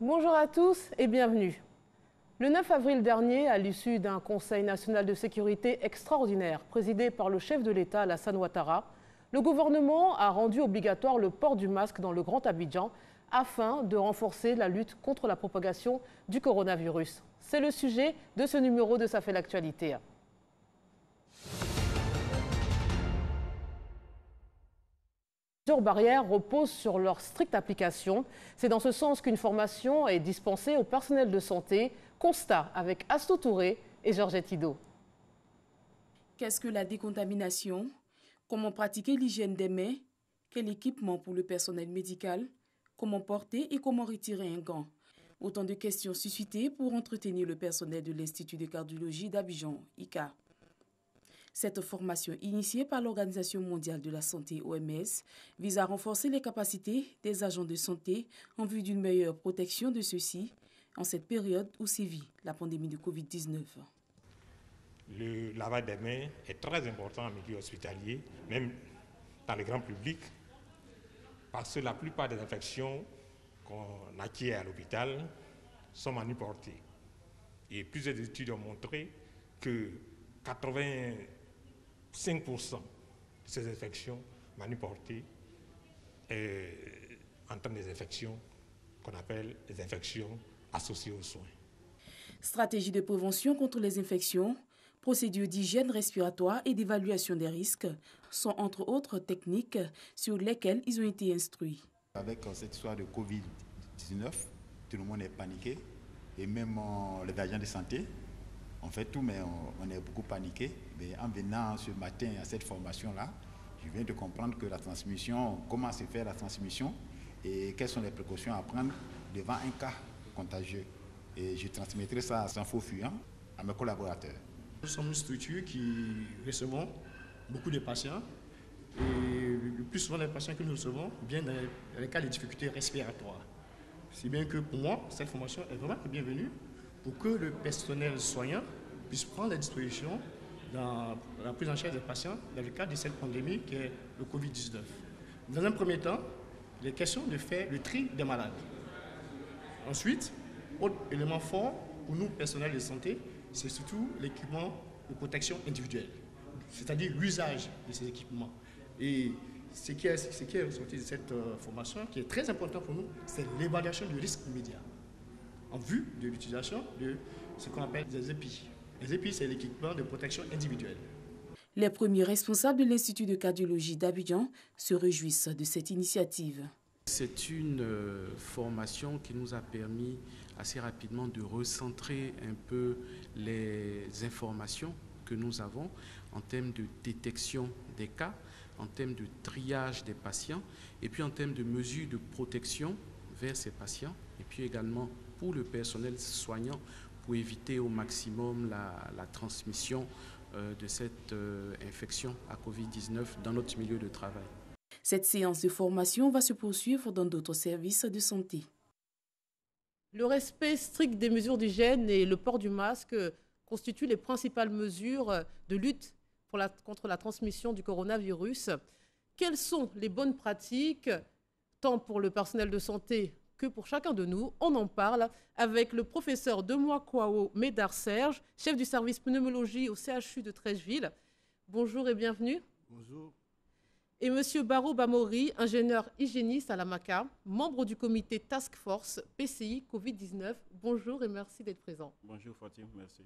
Bonjour à tous et bienvenue. Le 9 avril dernier, à l'issue d'un Conseil national de sécurité extraordinaire présidé par le chef de l'État, Alassane Ouattara, le gouvernement a rendu obligatoire le port du masque dans le Grand Abidjan afin de renforcer la lutte contre la propagation du coronavirus. C'est le sujet de ce numéro de Ça fait l'actualité. Les barrières reposent sur leur stricte application. C'est dans ce sens qu'une formation est dispensée au personnel de santé. Constat avec Astou Touré et Georgette Ido. Qu'est-ce que la décontamination? Comment pratiquer l'hygiène des mains? Quel équipement pour le personnel médical? Comment porter et comment retirer un gant? Autant de questions suscitées pour entretenir le personnel de l'Institut de cardiologie d'Abidjan, ICA. Cette formation initiée par l'Organisation mondiale de la santé OMS vise à renforcer les capacités des agents de santé en vue d'une meilleure protection de ceux-ci en cette période où sévit la pandémie de Covid-19. Le lavage des mains est très important en milieu hospitalier, même dans le grand public, parce que la plupart des infections qu'on acquiert à l'hôpital sont manuportées. Et plusieurs études ont montré que 85% de ces infections manuportées entraînent des infections qu'on appelle les infections associées aux soins. Stratégie de prévention contre les infections, procédures d'hygiène respiratoire et d'évaluation des risques sont entre autres techniques sur lesquelles ils ont été instruits. Avec cette histoire de Covid-19, tout le monde est paniqué et même les agents de santé, on fait tout mais on est beaucoup paniqué. Mais en venant ce matin à cette formation-là, je viens de comprendre que la transmission, comment se fait la transmission et quelles sont les précautions à prendre devant un cas contagieux. Et je transmettrai ça sans faux fuyant à mes collaborateurs. Nous sommes une structure qui recevons beaucoup de patients et le plus souvent les patients que nous recevons viennent dans les cas de difficultés respiratoires. Si bien que pour moi, cette formation est vraiment bienvenue pour que le personnel soignant puisse prendre les dispositions dans la prise en charge des patients dans le cadre de cette pandémie qui est le Covid-19. Dans un premier temps, il est question de faire le tri des malades. Ensuite, autre élément fort pour nous, personnel de santé, c'est surtout l'équipement de protection individuelle, c'est-à-dire l'usage de ces équipements. Et ce qui est ressorti de cette formation, qui est très important pour nous, c'est l'évaluation du risque immédiat en vue de l'utilisation de ce qu'on appelle des EPI. Les EPI, c'est l'équipement de protection individuelle. Les premiers responsables de l'Institut de cardiologie d'Abidjan se réjouissent de cette initiative. C'est une formation qui nous a permis assez rapidement de recentrer un peu les informations que nous avons en termes de détection des cas, en termes de triage des patients et puis en termes de mesures de protection vers ces patients et puis également pour le personnel soignant pour éviter au maximum la transmission de cette infection à Covid-19 dans notre milieu de travail. Cette séance de formation va se poursuivre dans d'autres services de santé. Le respect strict des mesures d'hygiène et le port du masque constituent les principales mesures de lutte contre la transmission du coronavirus. Quelles sont les bonnes pratiques, tant pour le personnel de santé que pour chacun de nous? On en parle avec le professeur Demois Kwao Médard Serge, chef du service pneumologie au CHU de Treichville. Bonjour et bienvenue. Bonjour. Et M. Barreau Bamori, ingénieur hygiéniste à la MACA, membre du comité Task Force PCI Covid-19. Bonjour et merci d'être présent. Bonjour Fatim, merci.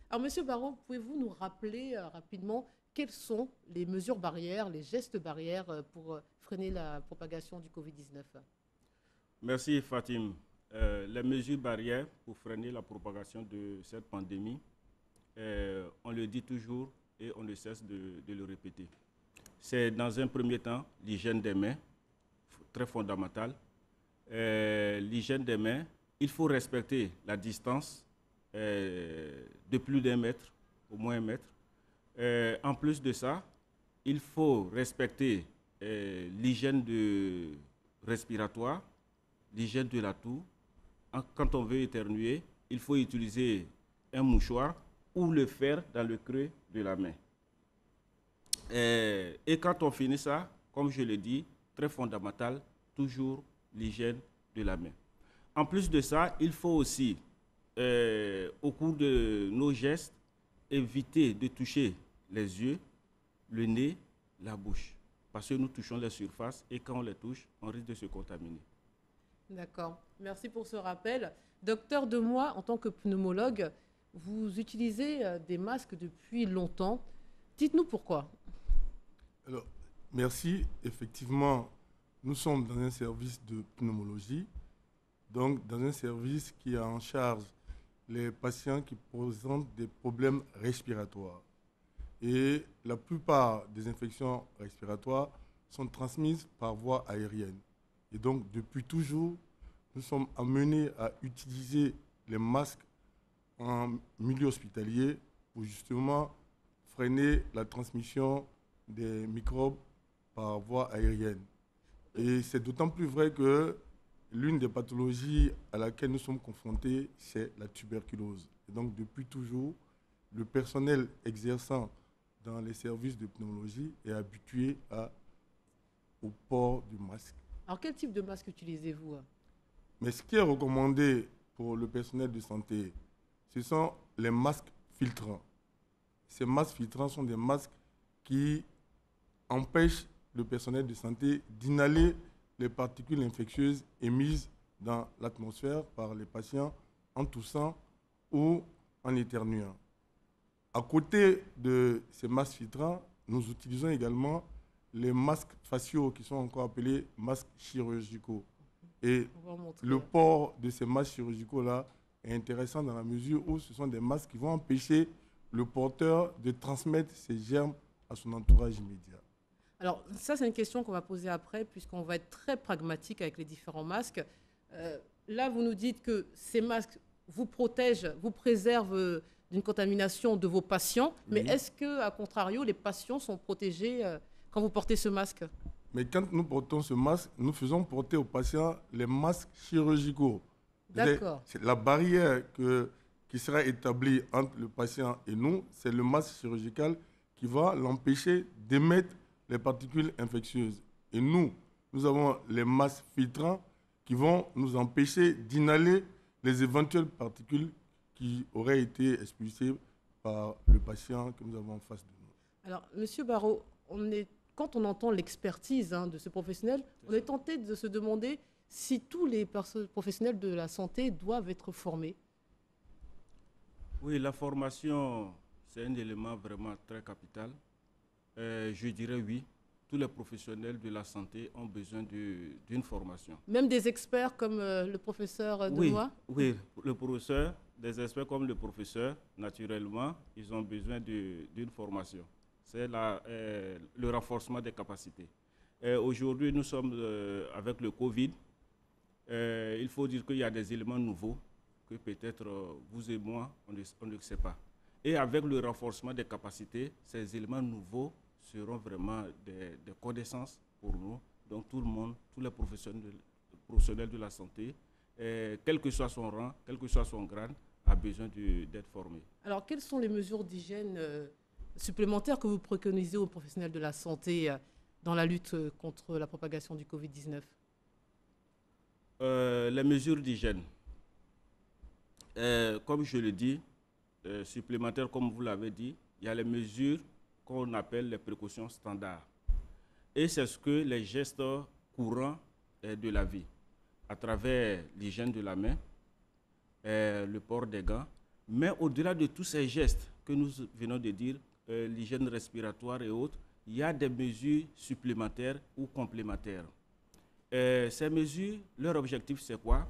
Alors M. Barreau, pouvez-vous nous rappeler rapidement quelles sont les mesures barrières, les gestes barrières pour freiner la propagation du Covid-19? Merci Fatim. Les mesures barrières pour freiner la propagation de cette pandémie, on le dit toujours et on ne cesse de le répéter. C'est dans un premier temps l'hygiène des mains, très fondamentale. L'hygiène des mains, il faut respecter la distance de plus d'1 mètre, au moins 1 mètre. En plus de ça, il faut respecter l'hygiène respiratoire, l'hygiène de la toux. Quand on veut éternuer, il faut utiliser un mouchoir ou le faire dans le creux de la main. Et quand on finit ça, comme je l'ai dit, très fondamental, toujours l'hygiène de la main. En plus de ça, il faut aussi, au cours de nos gestes, éviter de toucher les yeux, le nez, la bouche. Parce que nous touchons les surfaces et quand on les touche, on risque de se contaminer. D'accord. Merci pour ce rappel. Docteur Demoy, en tant que pneumologue, vous utilisez des masques depuis longtemps. Dites-nous pourquoi. Alors, merci. Effectivement, nous sommes dans un service de pneumologie, donc dans un service qui a en charge les patients qui présentent des problèmes respiratoires. Et la plupart des infections respiratoires sont transmises par voie aérienne. Et donc, depuis toujours, nous sommes amenés à utiliser les masques en milieu hospitalier pour justement freiner la transmission des microbes par voie aérienne. Et c'est d'autant plus vrai que l'une des pathologies à laquelle nous sommes confrontés, c'est la tuberculose. Et donc, depuis toujours, le personnel exerçant dans les services de pneumologie est habitué au port du masque. Alors, quel type de masque utilisez-vous? Mais ce qui est recommandé pour le personnel de santé, ce sont les masques filtrants. Ces masques filtrants sont des masques qui empêchent le personnel de santé d'inhaler les particules infectieuses émises dans l'atmosphère par les patients en toussant ou en éternuant. À côté de ces masques filtrants, nous utilisons également les masques faciaux qui sont encore appelés masques chirurgicaux. Et le port de ces masques chirurgicaux-là est intéressant dans la mesure où ce sont des masques qui vont empêcher le porteur de transmettre ces germes à son entourage immédiat. Alors, ça, c'est une question qu'on va poser après, puisqu'on va être très pragmatique avec les différents masques. Là, vous nous dites que ces masques vous protègent, vous préservent d'une contamination de vos patients, mais est-ce que, à contrario, les patients sont protégés quand vous portez ce masque? Mais quand nous portons ce masque, nous faisons porter aux patients les masques chirurgicaux. D'accord. C'est la barrière qui sera établie entre le patient et nous, c'est le masque chirurgical qui va l'empêcher d'émettre les particules infectieuses. Et nous avons les masques filtrants qui vont nous empêcher d'inhaler les éventuelles particules qui auraient été expulsées par le patient que nous avons en face de nous. Alors, Monsieur Barrault, quand on entend l'expertise de ce professionnel, on est tenté de se demander si tous les professionnels de la santé doivent être formés. Oui, la formation, c'est un élément vraiment très capital. Je dirais oui, tous les professionnels de la santé ont besoin d'une formation. Même des experts comme le professeur Demoy? Oui, le professeur, des experts comme le professeur, naturellement, ils ont besoin d'une formation. C'est le renforcement des capacités. Aujourd'hui, nous sommes avec le Covid. Il faut dire qu'il y a des éléments nouveaux que peut-être vous et moi, on ne sait pas. Et avec le renforcement des capacités, ces éléments nouveaux seront vraiment des connaissances pour nous. Donc tout le monde, tous les professionnels de la santé, quel que soit son rang, quel que soit son grade, a besoin d'être formé. Alors, quelles sont les mesures d'hygiène supplémentaires que vous préconisez aux professionnels de la santé dans la lutte contre la propagation du Covid-19? Les mesures d'hygiène, comme je le dis, supplémentaires, comme vous l'avez dit, il y a les mesures qu'on appelle les précautions standards. Et c'est ce que les gestes courants de la vie, à travers l'hygiène de la main, le port des gants, mais au-delà de tous ces gestes que nous venons de dire, l'hygiène respiratoire et autres, il y a des mesures supplémentaires ou complémentaires. Ces mesures, leur objectif c'est quoi?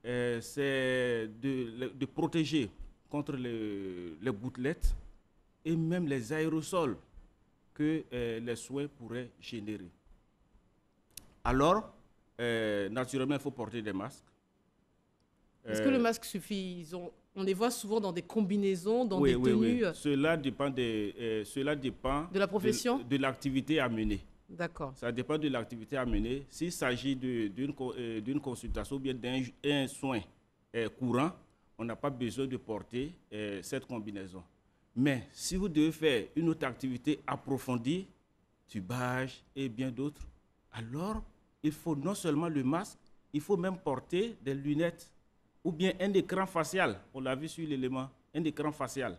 C'est de protéger contre les gouttelettes et même les aérosols que les soins pourraient générer. Alors, naturellement, il faut porter des masques. Est-ce que le masque suffit? On les voit souvent dans des combinaisons, dans des tenues. Oui. Cela dépend de la profession, de l'activité à mener. D'accord. Ça dépend de l'activité à mener. S'il s'agit d'une consultation ou bien d'un soin courant, on n'a pas besoin de porter cette combinaison. Mais si vous devez faire une autre activité approfondie, tubage et bien d'autres, alors il faut non seulement le masque, il faut même porter des lunettes ou bien un écran facial, on l'a vu sur l'élément, un écran facial,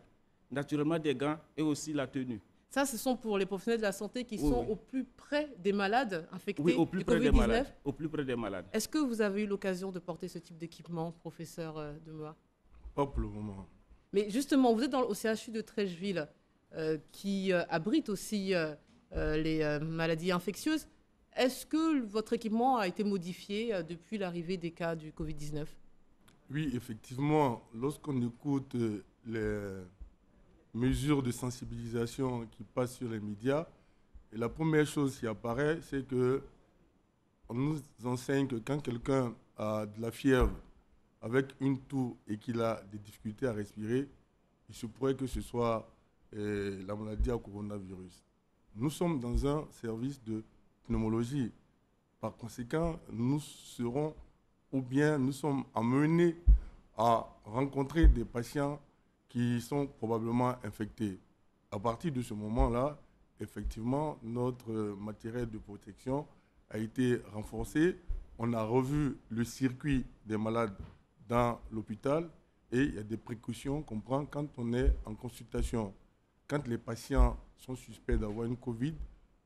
naturellement des gants et aussi la tenue. Ça, ce sont pour les professionnels de la santé qui sont au plus près des malades infectés au plus du près des Covid-19. malades. Au plus près des malades. Est-ce que vous avez eu l'occasion de porter ce type d'équipement, professeur Demois? Pas pour le moment. Mais justement, vous êtes au CHU de Trècheville, qui abrite aussi les maladies infectieuses. Est-ce que votre équipement a été modifié depuis l'arrivée des cas du Covid-19? Oui, effectivement, lorsqu'on écoute les mesures de sensibilisation qui passent sur les médias, et la première chose qui apparaît, c'est que on nous enseigne que quand quelqu'un a de la fièvre avec une toux et qu'il a des difficultés à respirer, il se pourrait que ce soit la maladie à coronavirus. Nous sommes dans un service de pneumologie. Par conséquent, nous serons ou bien nous sommes amenés à rencontrer des patients qui sont probablement infectés. À partir de ce moment-là, effectivement, notre matériel de protection a été renforcé. On a revu le circuit des malades dans l'hôpital et il y a des précautions qu'on prend quand on est en consultation. Quand les patients sont suspects d'avoir une Covid,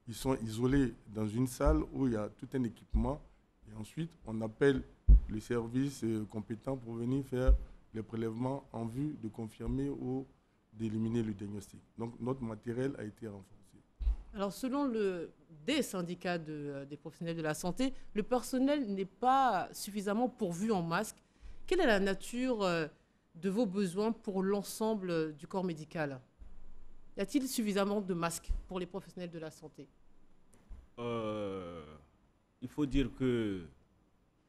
ils sont isolés dans une salle où il y a tout un équipement et ensuite on appelle le service compétent pour venir faire les prélèvements en vue de confirmer ou d'éliminer le diagnostic. Donc notre matériel a été renforcé. Alors selon des syndicats des professionnels de la santé, le personnel n'est pas suffisamment pourvu en masques. Quelle est la nature de vos besoins pour l'ensemble du corps médical? Y a-t-il suffisamment de masques pour les professionnels de la santé? Il faut dire que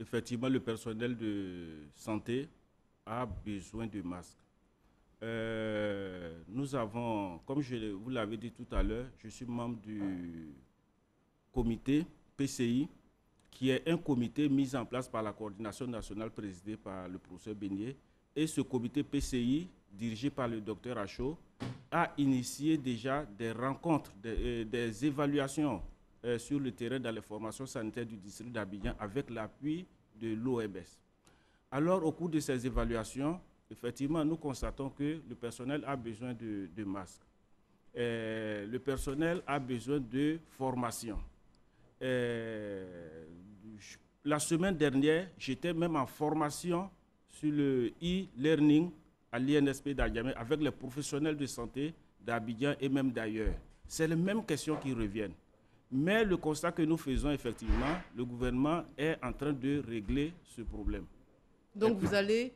effectivement le personnel de santé a besoin de masques. Nous avons, comme vous l'avez dit tout à l'heure, je suis membre du comité PCI, qui est un comité mis en place par la coordination nationale présidée par le professeur Beignet. Et ce comité PCI, dirigé par le docteur Achaud, a initié déjà des rencontres, des évaluations sur le terrain dans les formations sanitaires du district d'Abidjan avec l'appui de l'OMS. Alors, au cours de ces évaluations, effectivement, nous constatons que le personnel a besoin de masques. Le personnel a besoin de formation. La semaine dernière, j'étais même en formation sur le e-learning à l'INSP d'Adjamé avec les professionnels de santé d'Abidjan et même d'ailleurs. C'est les mêmes questions qui reviennent. Mais le constat que nous faisons, effectivement, le gouvernement est en train de régler ce problème. Donc vous allez,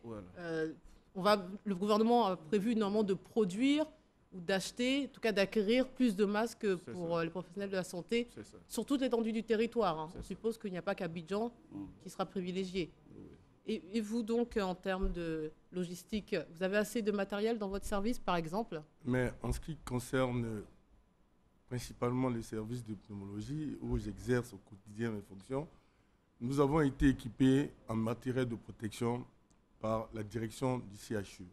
voilà. Le gouvernement a prévu normalement de produire ou d'acheter, en tout cas d'acquérir plus de masques pour les professionnels de la santé sur toute l'étendue du territoire. Hein. On suppose qu'il n'y a pas qu'Abidjan qui sera privilégié. Oui. Et vous donc, en termes de logistique, vous avez assez de matériel dans votre service, par exemple? Mais en ce qui concerne principalement les services de pneumologie où j'exerce au quotidien mes fonctions, nous avons été équipés en matériel de protection par la direction du CHU.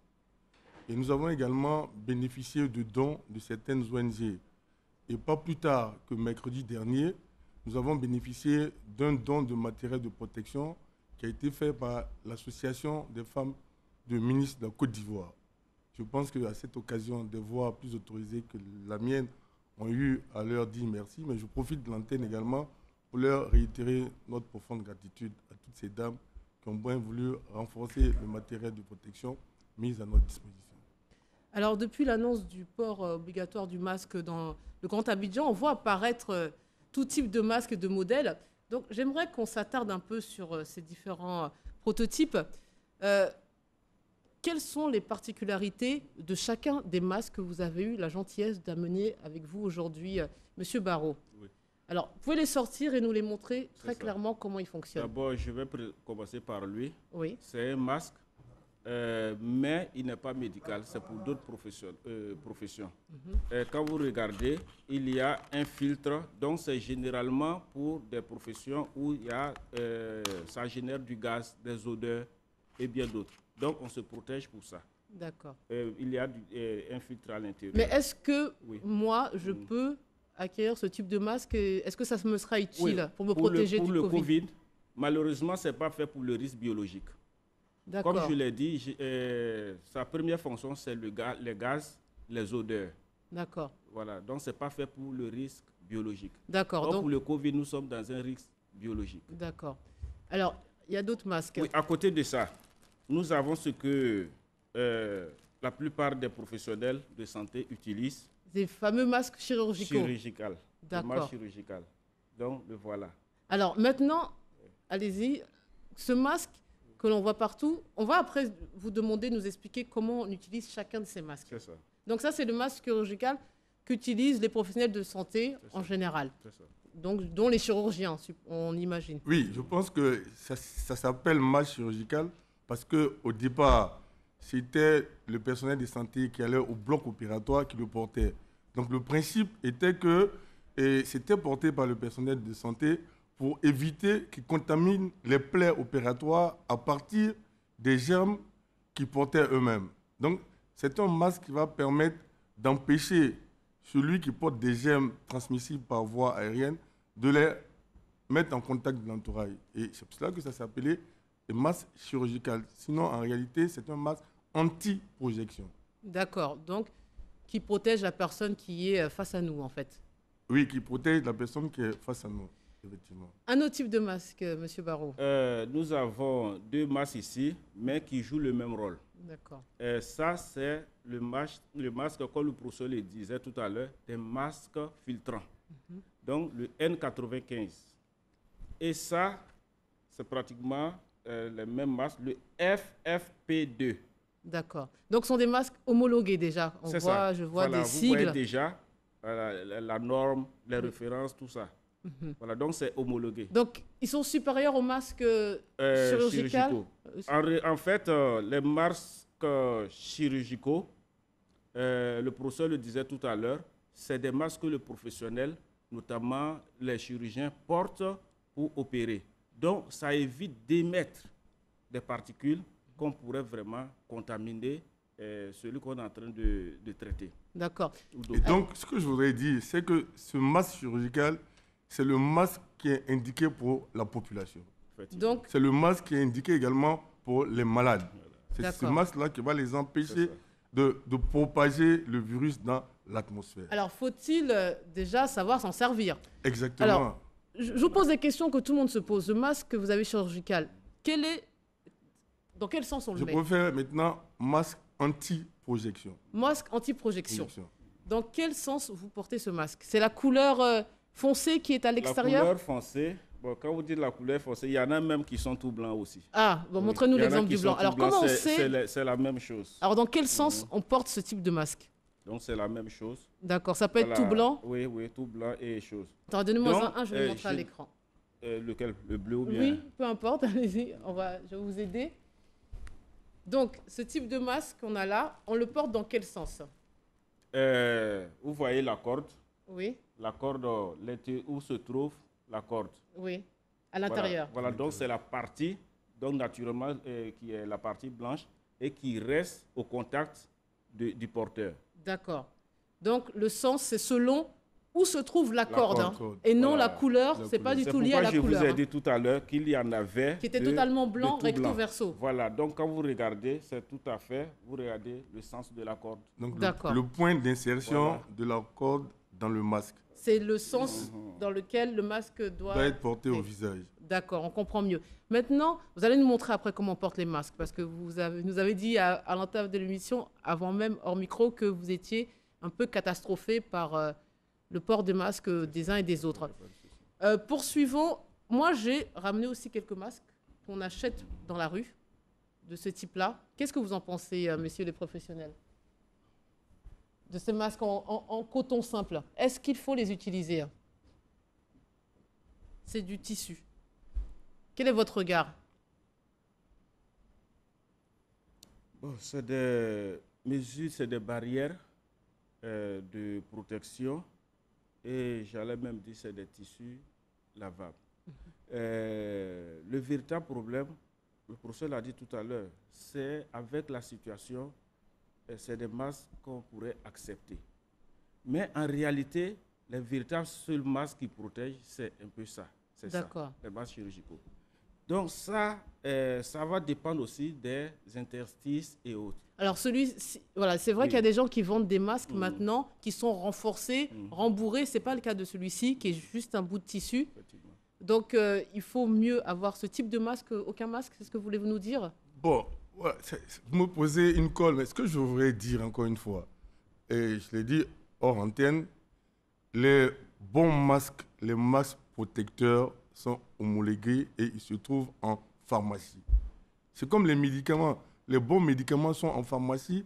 Et nous avons également bénéficié de dons de certaines ONG. Et pas plus tard que mercredi dernier, nous avons bénéficié d'un don de matériel de protection qui a été fait par l'Association des femmes de ministres de la Côte d'Ivoire. Je pense qu'à cette occasion, des voix plus autorisées que la mienne ont eu à leur dire merci, mais je profite de l'antenne également pour leur réitérer notre profonde gratitude à toutes ces dames qui ont bien voulu renforcer le matériel de protection mis à notre disposition. Alors, depuis l'annonce du port obligatoire du masque dans le Grand Abidjan, on voit apparaître tout type de masques et de modèles. Donc, j'aimerais qu'on s'attarde un peu sur ces différents prototypes. Quelles sont les particularités de chacun des masques que vous avez eu la gentillesse d'amener avec vous aujourd'hui, Monsieur Barrault? Oui. Alors, vous pouvez les sortir et nous les montrer très clairement comment ils fonctionnent. D'abord, je vais commencer par lui. Oui. C'est un masque, mais il n'est pas médical, c'est pour d'autres professions. Quand vous regardez, il y a un filtre, donc c'est généralement pour des professions où il y a, ça génère du gaz, des odeurs et bien d'autres. Donc, on se protège pour ça. D'accord. Il y a un filtre à l'intérieur. Mais est-ce que moi, je peux acquérir ce type de masque? Est-ce que ça me sera utile pour me protéger du Covid? Pour le Covid, malheureusement, ce n'est pas fait pour le risque biologique. Comme je l'ai dit, sa première fonction, c'est les gaz, les odeurs. D'accord. Voilà, donc ce n'est pas fait pour le risque biologique. D'accord. Donc pour le Covid, nous sommes dans un risque biologique. D'accord. Alors, il y a d'autres masques. Oui, à côté de ça, nous avons ce que la plupart des professionnels de santé utilisent. Des fameux masques chirurgicaux. Chirurgical. D'accord. Chirurgical. Donc, le voilà. Alors, maintenant, allez-y. Ce masque que l'on voit partout, on va après vous demander de nous expliquer comment on utilise chacun de ces masques. C'est ça. Donc ça, c'est le masque chirurgical qu'utilisent les professionnels de santé en général. C'est ça. Donc, dont les chirurgiens, on imagine. Oui, je pense que ça s'appelle masque chirurgical parce qu'au départ, c'était le personnel de santé qui allait au bloc opératoire qui le portait. Donc le principe était que c'était porté par le personnel de santé pour éviter qu'ils contaminent les plaies opératoires à partir des germes qu'ils portaient eux-mêmes. Donc c'est un masque qui va permettre d'empêcher celui qui porte des germes transmissibles par voie aérienne de les mettre en contact de l'entourage. Et c'est pour cela que ça s'appelait le masque chirurgical. Sinon, en réalité, c'est un masque anti-projection. D'accord. Donc, qui protège la personne qui est face à nous, en fait. Oui, qui protège la personne qui est face à nous, effectivement. Un autre type de masque, M. Barrault. Nous avons deux masques ici, mais qui jouent le même rôle. D'accord. Ça, c'est le masque, comme le professeur le disait tout à l'heure, des masques filtrants. Donc, le N95. Et ça, c'est pratiquement le même masque, le FFP2. D'accord. Donc, ce sont des masques homologués déjà. Je vois voilà, des sigles. Vous voyez déjà la norme, les références, tout ça. Voilà, donc c'est homologué. Donc, ils sont supérieurs aux masques chirurgicaux. En fait, les masques chirurgicaux, le professeur le disait tout à l'heure, c'est des masques que le professionnel, notamment les chirurgiens, portent pour opérer. Donc, ça évite d'émettre des particules qu'on pourrait vraiment contaminer celui qu'on est en train de traiter. D'accord. Et donc, ce que je voudrais dire, c'est que ce masque chirurgical, c'est le masque qui est indiqué pour la population. Donc, c'est le masque qui est indiqué également pour les malades. C'est ce masque-là qui va les empêcher de propager le virus dans l'atmosphère. Alors, faut-il déjà savoir s'en servir? Exactement. Alors, je vous pose des questions que tout le monde se pose. Le masque que vous avez chirurgical, dans quel sens on le met? Je préfère maintenant masque anti-projection. Masque anti-projection. Dans quel sens vous portez ce masque? C'est la couleur foncée qui est à l'extérieur? La couleur foncée, bon, quand vous dites la couleur foncée, il y en a même qui sont tout blancs aussi. Ah, bon, montrez-nous l'exemple du blanc. Alors, comment on sait? C'est la même chose. Alors, dans quel sens on porte ce type de masque? Donc, c'est la même chose. D'accord, ça peut être tout blanc? Oui, tout blanc et chose. Donnez-moi un, je vais le montrer à l'écran. Lequel? Le bleu ou bien? Oui, peu importe, allez-y, je vais vous aider. Donc, ce type de masque qu'on a là, on le porte dans quel sens? Vous voyez la corde? Oui. La corde, où se trouve la corde? Oui, à l'intérieur. Voilà, donc c'est la partie, donc naturellement, qui est la partie blanche et qui reste au contact du porteur. D'accord. Donc, le sens, c'est selon où se trouve la corde, et non la couleur. Ce n'est pas du tout lié à la couleur. Je vous ai dit tout à l'heure qu'il y en avait qui était totalement blanc, recto verso. Voilà, donc quand vous regardez, c'est tout à fait, vous regardez le sens de la corde. Donc le point d'insertion de la corde dans le masque. C'est le sens dans lequel le masque doit être porté au visage. D'accord, on comprend mieux. Maintenant, vous allez nous montrer après comment on porte les masques, parce que vous nous avez dit à l'entame de l'émission, avant même hors micro, que vous étiez un peu catastrophé par le port des masques des uns et des autres. Poursuivons. Moi, j'ai ramené aussi quelques masques qu'on achète dans la rue, de ce type-là. Qu'est-ce que vous en pensez, messieurs les professionnels, de ces masques en coton simple? Est-ce qu'il faut les utiliser? C'est du tissu. Quel est votre regard? Bon, c'est des mesures, c'est des barrières de protection. Et j'allais même dire que c'est des tissus lavables. Le véritable problème, le professeur l'a dit tout à l'heure, c'est avec la situation, c'est des masques qu'on pourrait accepter. Mais en réalité, les véritables seuls masques qui protègent, c'est un peu ça. C'est ça, les masques chirurgicaux. Donc ça va dépendre aussi des interstices et autres. Alors, voilà, c'est vrai qu'il y a des gens qui vendent des masques Mmh. maintenant, qui sont renforcés, rembourrés. Ce n'est pas le cas de celui-ci, qui est juste un bout de tissu. Effectivement. Donc, il faut mieux avoir ce type de masque qu'aucun masque. C'est ce que voulez-vous nous dire? Bon, ouais, vous me posez une colle, mais ce que je voudrais dire encore une fois, et je l'ai dit hors antenne, les bons masques, les masques protecteurs sont homologués et ils se trouvent en pharmacie. C'est comme les médicaments. Les bons médicaments sont en pharmacie.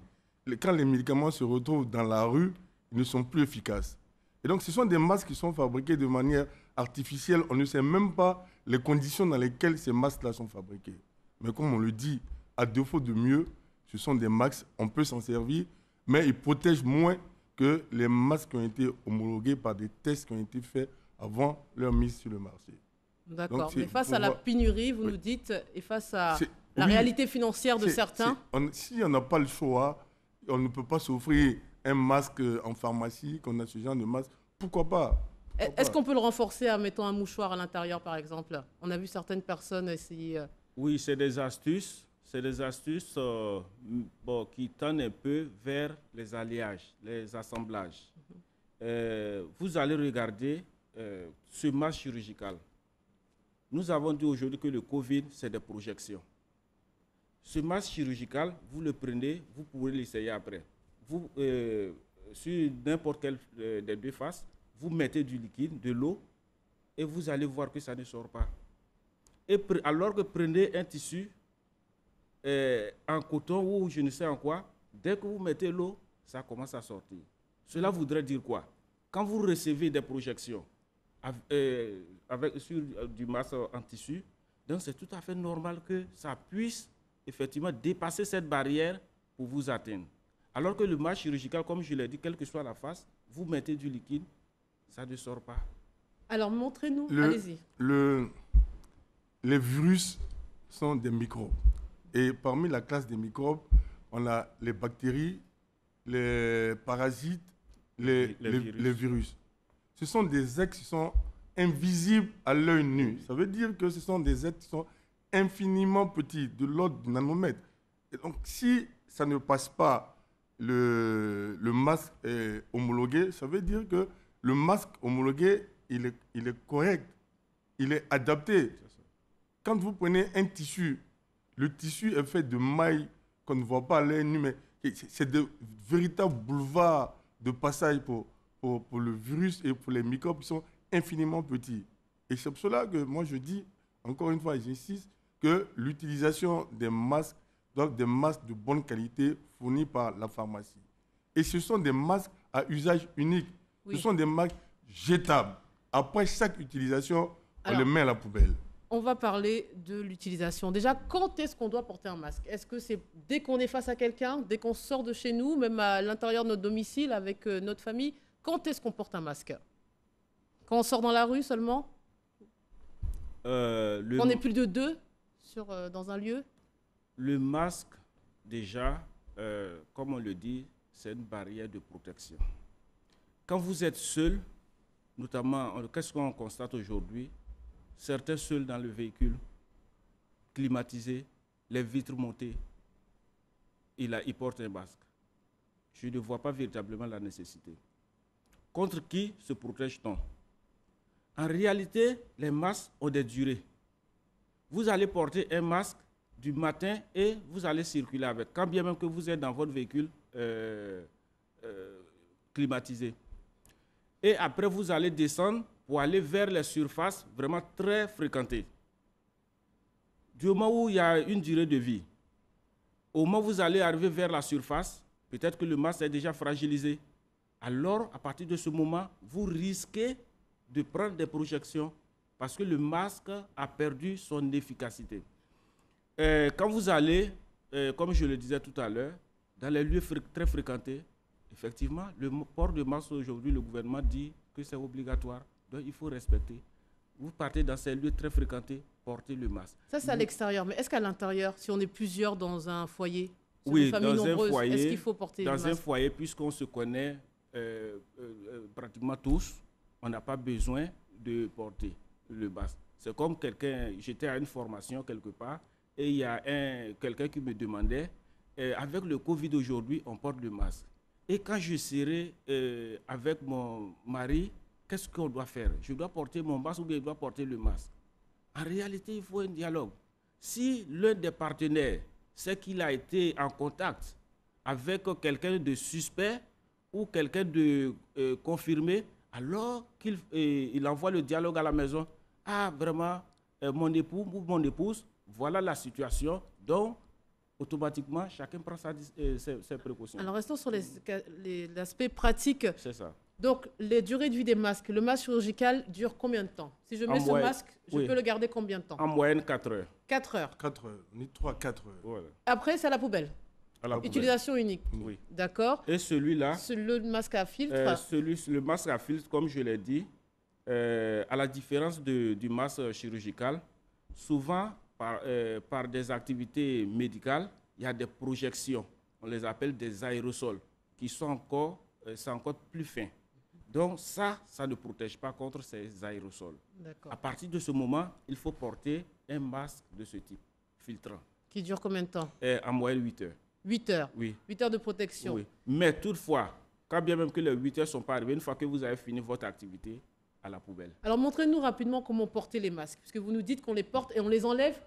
Quand les médicaments se retrouvent dans la rue, ils ne sont plus efficaces. Et donc, ce sont des masques qui sont fabriqués de manière artificielle. On ne sait même pas les conditions dans lesquelles ces masques-là sont fabriqués. Mais comme on le dit, à défaut de mieux, ce sont des masques, on peut s'en servir, mais ils protègent moins que les masques qui ont été homologués par des tests qui ont été faits avant leur mise sur le marché. D'accord. Mais face à la pénurie, vous nous dites, et face à la oui, réalité financière de certains... Si on n'a pas le choix, on ne peut pas s'offrir un masque en pharmacie, qu'on a ce genre de masque, pourquoi pas? Est-ce qu'on peut le renforcer en mettant un mouchoir à l'intérieur, par exemple? On a vu certaines personnes essayer... Oui, c'est des astuces. C'est des astuces qui tendent un peu vers les alliages, les assemblages. Vous allez regarder ce masque chirurgical. Nous avons dit aujourd'hui que le Covid, c'est des projections. Ce masque chirurgical, vous le prenez, vous pourrez l'essayer après. Vous, sur n'importe quelle des deux faces, vous mettez du liquide, de l'eau, et vous allez voir que ça ne sort pas. Et alors que prenez un tissu en coton ou je ne sais en quoi, dès que vous mettez l'eau, ça commence à sortir. Cela voudrait dire quoi? Quand vous recevez des projections sur du masque en tissu, donc c'est tout à fait normal que ça puisse effectivement dépasser cette barrière pour vous atteindre. Alors que le masque chirurgical, comme je l'ai dit, quelle que soit la face, vous mettez du liquide, ça ne sort pas. Alors montrez-nous, allez-y. Les virus sont des microbes. Et parmi la classe des microbes, on a les bactéries, les parasites, les virus. Ce sont des êtres qui sont invisibles à l'œil nu. Ça veut dire que ce sont des êtres qui sont infiniment petits, de l'ordre du nanomètre. Et donc, si ça ne passe pas, le masque est homologué, ça veut dire que le masque homologué, il est correct, il est adapté. Quand vous prenez un tissu, le tissu est fait de mailles qu'on ne voit pas à l'œil nu, mais c'est de véritables boulevards de passage pour le virus et pour les microbes qui sont infiniment petits. Et c'est pour cela que moi je dis, encore une fois, j'insiste, que l'utilisation des masques doit être des masques de bonne qualité fournis par la pharmacie. Et ce sont des masques à usage unique. Oui. Ce sont des masques jetables. Après chaque utilisation, on les met à la poubelle. On va parler de l'utilisation. Déjà, quand est-ce qu'on doit porter un masque? Est-ce que c'est dès qu'on est face à quelqu'un, dès qu'on sort de chez nous, même à l'intérieur de notre domicile, avec notre famille? Quand est-ce qu'on porte un masque? Quand on sort dans la rue seulement? Quand on est plus de deux dans un lieu? Le masque, déjà, comme on le dit, c'est une barrière de protection. Quand vous êtes seul, notamment, qu'est-ce qu'on constate aujourd'hui? Certains seuls dans le véhicule, climatisé, les vitres montées, il porte un masque. Je ne vois pas véritablement la nécessité. Contre qui se protège-t-on? En réalité, les masques ont des durées. Vous allez porter un masque du matin et vous allez circuler avec, quand bien même que vous êtes dans votre véhicule climatisé. Et après, vous allez descendre pour aller vers les surfaces vraiment très fréquentées. Du moment où il y a une durée de vie, au moment où vous allez arriver vers la surface, peut-être que le masque est déjà fragilisé. Alors, à partir de ce moment, vous risquez de prendre des projections parce que le masque a perdu son efficacité. Quand vous allez, comme je le disais tout à l'heure, dans les lieux très fréquentés, effectivement, le port de masque aujourd'hui, le gouvernement dit que c'est obligatoire. Donc, il faut respecter. Vous partez dans ces lieux très fréquentés, portez le masque. Ça, c'est à l'extérieur. Mais est-ce qu'à l'intérieur, si on est plusieurs dans un foyer, oui, dans un foyer, est-ce qu'il faut porter le masque? Dans un foyer, puisqu'on se connaît pratiquement tous, on n'a pas besoin de porter le masque. C'est comme quelqu'un, j'étais à une formation quelque part, et il y a quelqu'un qui me demandait, avec le Covid aujourd'hui, on porte le masque. Et quand je serai avec mon mari, qu'est-ce qu'on doit faire? Je dois porter mon masque ou bien je dois porter le masque? En réalité, il faut un dialogue. Si l'un des partenaires sait qu'il a été en contact avec quelqu'un de suspect ou quelqu'un de confirmé, alors qu'il envoie le dialogue à la maison. Ah, vraiment, mon époux ou mon épouse, voilà la situation. Donc, automatiquement, chacun prend ses précautions. Alors, restons sur l'aspect pratique. C'est ça. Donc, les durées de vie des masques. Le masque chirurgical dure combien de temps? Si je mets ce masque, je peux le garder combien de temps? En moyenne, 4 heures. 4 heures. 4 heures. On dit 3-4 heures. Voilà. Après, c'est à la poubelle. À la poubelle. Utilisation unique. Oui. D'accord. Et celui-là, le masque à filtre. le masque à filtre, comme je l'ai dit, à la différence du masque chirurgical, souvent, par des activités médicales, il y a des projections. On les appelle des aérosols, qui sont encore plus fins. Donc ça ne protège pas contre ces aérosols. À partir de ce moment, il faut porter un masque de ce type, filtrant. Qui dure combien de temps? En moyenne 8 heures. 8 heures? Oui. 8 heures de protection? Oui. Mais toutefois, quand bien même que les 8 heures ne sont pas arrivées, une fois que vous avez fini votre activité, à la poubelle. Alors montrez-nous rapidement comment porter les masques, puisque vous nous dites qu'on les porte et on les enlève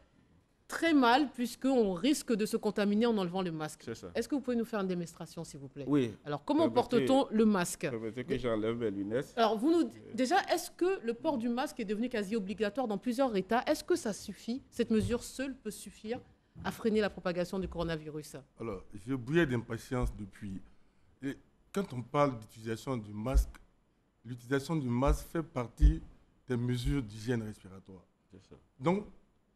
très mal, puisqu'on risque de se contaminer en enlevant le masque. C'est ça. Est-ce que vous pouvez nous faire une démonstration, s'il vous plaît? Oui. Alors, comment porte-t-on le masque? Permettez que j'enlève mes lunettes. Alors, déjà, est-ce que le port du masque est devenu quasi obligatoire dans plusieurs États? Est-ce que ça suffit? Cette mesure seule peut suffire à freiner la propagation du coronavirus? Alors, je bouillais d'impatience depuis. Et quand on parle d'utilisation du masque, l'utilisation du masque fait partie des mesures d'hygiène respiratoire. C'est ça. Donc,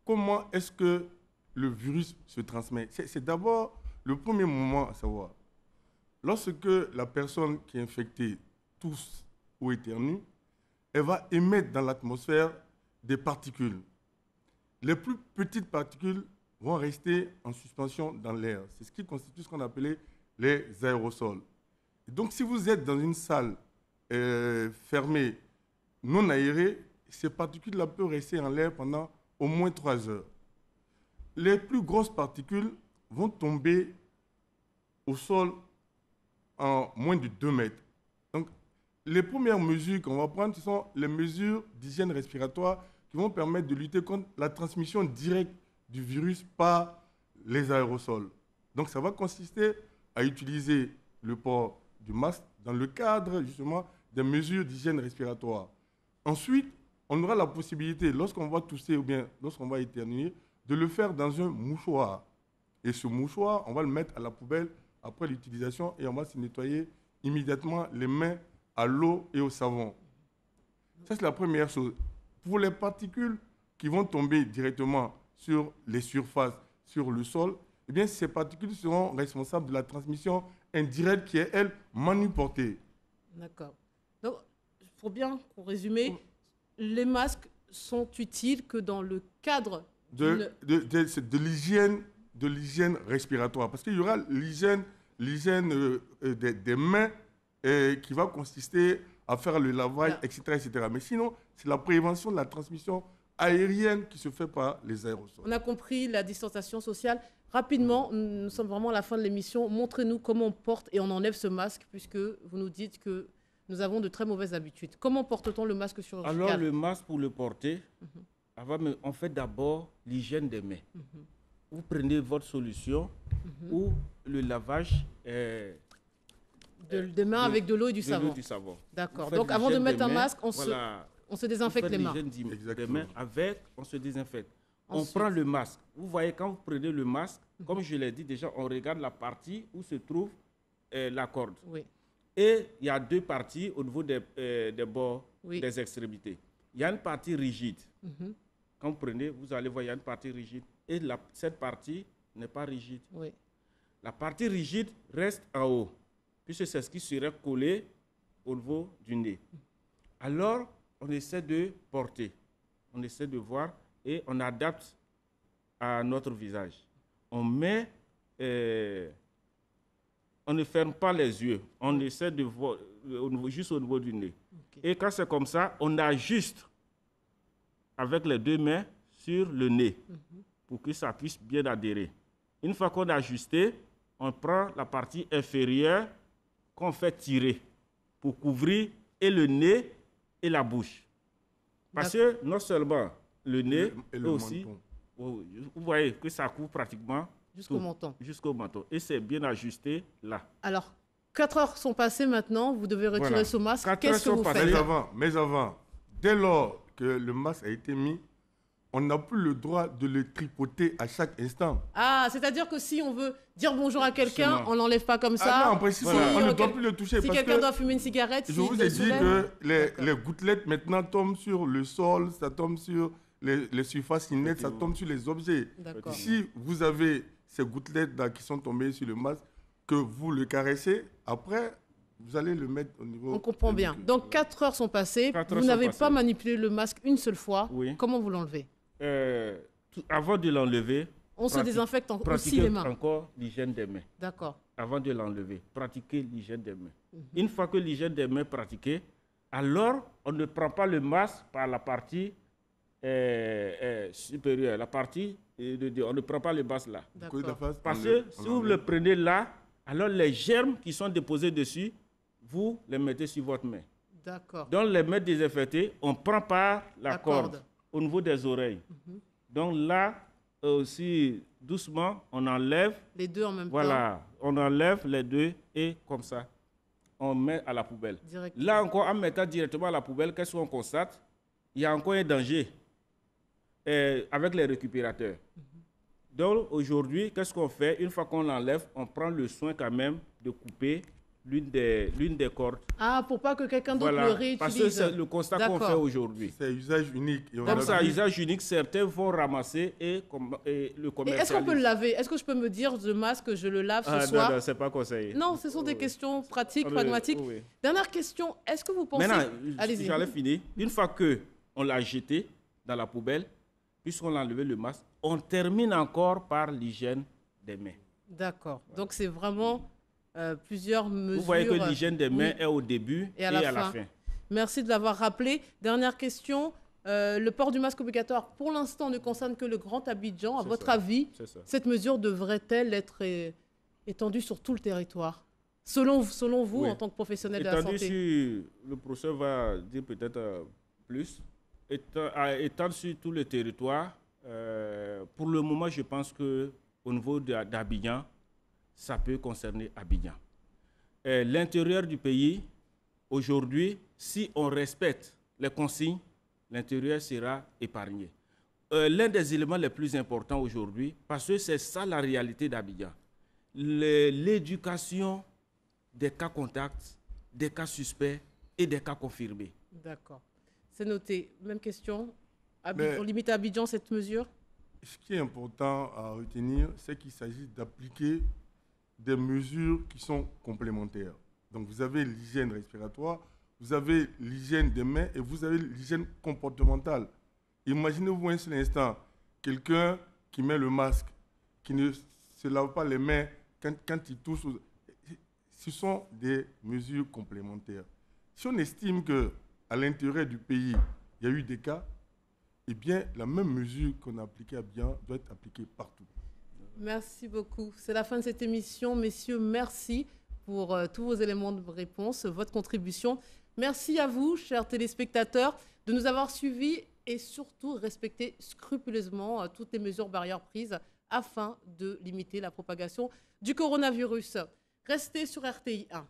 comment est-ce que le virus se transmet? C'est d'abord le premier moment à savoir. Lorsque la personne qui est infectée tousse ou éternue, elle va émettre dans l'atmosphère des particules. Les plus petites particules vont rester en suspension dans l'air. C'est ce qui constitue ce qu'on appelait les aérosols. Et donc, si vous êtes dans une salle fermée, non aérée, ces particules-là peuvent rester en l'air pendant au moins 3 heures. Les plus grosses particules vont tomber au sol en moins de 2 mètres. Donc, les premières mesures qu'on va prendre, ce sont les mesures d'hygiène respiratoire qui vont permettre de lutter contre la transmission directe du virus par les aérosols. Donc, ça va consister à utiliser le port du masque dans le cadre, justement, des mesures d'hygiène respiratoire. Ensuite, on aura la possibilité, lorsqu'on va tousser ou bien lorsqu'on va éternuer, de le faire dans un mouchoir. Et ce mouchoir, on va le mettre à la poubelle après l'utilisation et on va se nettoyer immédiatement les mains à l'eau et au savon. Ça, c'est la première chose. Pour les particules qui vont tomber directement sur les surfaces, sur le sol, eh bien, ces particules seront responsables de la transmission indirecte qui est, elle, manuportée. D'accord. Donc, pour bien résumer, les masques sont utiles que dans le cadre de l'hygiène respiratoire. Parce qu'il y aura l'hygiène des mains qui va consister à faire le lavage, etc., etc. Mais sinon, c'est la prévention de la transmission aérienne qui se fait par les aérosols. On a compris la distanciation sociale. Rapidement, nous sommes vraiment à la fin de l'émission. Montrez-nous comment on porte et on enlève ce masque, puisque vous nous dites que nous avons de très mauvaises habitudes. Comment porte-t-on le masque chirurgical? Alors, le masque, pour le porter, on fait d'abord l'hygiène des mains. Vous prenez votre solution ou le lavage de mains avec de l'eau et du savon. D'accord. Donc, avant de mettre un masque, on se désinfecte les mains. Des mains avec, on se désinfecte. Ensuite, on prend le masque. Vous voyez, quand vous prenez le masque, comme je l'ai dit déjà, on regarde la partie où se trouve la corde. Oui. Et il y a 2 parties au niveau des bords, des extrémités. Il y a une partie rigide. Quand vous prenez, vous allez voir, il y a une partie rigide. Et cette partie n'est pas rigide. Oui. La partie rigide reste en haut, puisque c'est ce qui serait collé au niveau du nez. Alors, on essaie de porter. On essaie de voir et on adapte à notre visage. On met... on ne ferme pas les yeux. On essaie de voir juste au niveau du nez. Okay. Et quand c'est comme ça, on ajuste avec les 2 mains sur le nez pour que ça puisse bien adhérer. Une fois qu'on a ajusté, on prend la partie inférieure qu'on fait tirer pour couvrir et le nez et la bouche. Parce que non seulement le nez, et mais aussi, vous voyez que ça couvre pratiquement Jusqu'au menton. Jusqu'au menton. Et c'est bien ajusté là. Alors, 4 heures sont passées maintenant, vous devez retirer ce masque. Qu'est-ce que vous faites? Mais avant, dès lors que le masque a été mis, on n'a plus le droit de le tripoter à chaque instant. Ah, c'est-à-dire que si on veut dire bonjour à quelqu'un, on ne l'enlève pas comme ça. Ah non, en principe, on ne doit plus le toucher. Si quelqu'un doit fumer une cigarette, je vous ai dit que les gouttelettes maintenant tombent sur le sol, ça tombe sur les surfaces nettes, ça tombe sur les objets. Si vous avez ces gouttelettes-là qui sont tombées sur le masque, que vous le caressez, après, vous allez le mettre au niveau... On comprend bien. Donc, 4 heures sont passées. Vous n'avez pas manipulé le masque une seule fois. Oui. Comment vous l'enlevez? Avant de l'enlever, on se désinfecte aussi les mains. Encore l'hygiène des mains. D'accord. Avant de l'enlever, pratiquez l'hygiène des mains. Une fois que l'hygiène des mains est pratiquée, alors on ne prend pas le masque par la partie supérieure, la partie on ne prend pas le masque là. Parce que si vous le prenez là, alors les germes qui sont déposés dessus, vous les mettez sur votre main. D'accord. Donc les mains désinfectées, on prend par la corde au niveau des oreilles. Donc là aussi, doucement, on enlève. Les deux en même temps. Voilà, on enlève les deux et comme ça, on met à la poubelle. Là encore, en mettant directement à la poubelle, qu'est-ce qu'on constate? Il y a encore un danger avec les récupérateurs. Donc aujourd'hui, qu'est-ce qu'on fait? Une fois qu'on l'enlève, on prend le soin quand même de couper l'une des cordes. Ah, pour pas que quelqu'un d'autre le réutilise. Parce que c'est le constat qu'on fait aujourd'hui. C'est usage unique. Comme ça, usage unique, certains vont ramasser et le commercialiser. Est-ce qu'on peut le laver? Est-ce que je peux me dire, ce masque, je le lave ce soir? Non, c'est pas conseillé. Non, ce sont des questions pratiques, pragmatiques. Dernière question, est-ce que vous pensez... Maintenant, allez-y. J'allais finir. Une fois qu'on l'a jeté dans la poubelle, puisqu'on a enlevé le masque, on termine encore par l'hygiène des mains. D'accord. Donc, c'est vraiment plusieurs mesures. Vous voyez que l'hygiène des mains est au début et à la fin. Merci de l'avoir rappelé. Dernière question. Le port du masque obligatoire, pour l'instant, ne concerne que le Grand Abidjan. À votre avis, cette mesure devrait-elle être étendue sur tout le territoire? Selon vous, en tant que professionnel de la santé. Le professeur va dire peut-être plus. Étendre sur tout le territoire, pour le moment, je pense qu'au niveau d'Abidjan, ça peut concerner Abidjan. L'intérieur du pays, aujourd'hui, si on respecte les consignes, l'intérieur sera épargné. L'un des éléments les plus importants aujourd'hui, parce que c'est ça la réalité d'Abidjan, l'éducation des cas contacts, des cas suspects et des cas confirmés. D'accord. C'est noté. Même question. On limite à Abidjan cette mesure? Ce qui est important à retenir, c'est qu'il s'agit d'appliquer des mesures qui sont complémentaires. Donc vous avez l'hygiène respiratoire, vous avez l'hygiène des mains et vous avez l'hygiène comportementale. Imaginez-vous un seul instant, quelqu'un qui met le masque, qui ne se lave pas les mains quand il touche. Ce sont des mesures complémentaires. Si on estime qu'à l'intérieur du pays, il y a eu des cas, eh bien, la même mesure qu'on a appliquée à Abidjan doit être appliquée partout. Merci beaucoup. C'est la fin de cette émission. Messieurs, merci pour tous vos éléments de réponse, votre contribution. Merci à vous, chers téléspectateurs, de nous avoir suivis et surtout respecter scrupuleusement toutes les mesures barrières prises afin de limiter la propagation du coronavirus. Restez sur RTI 1.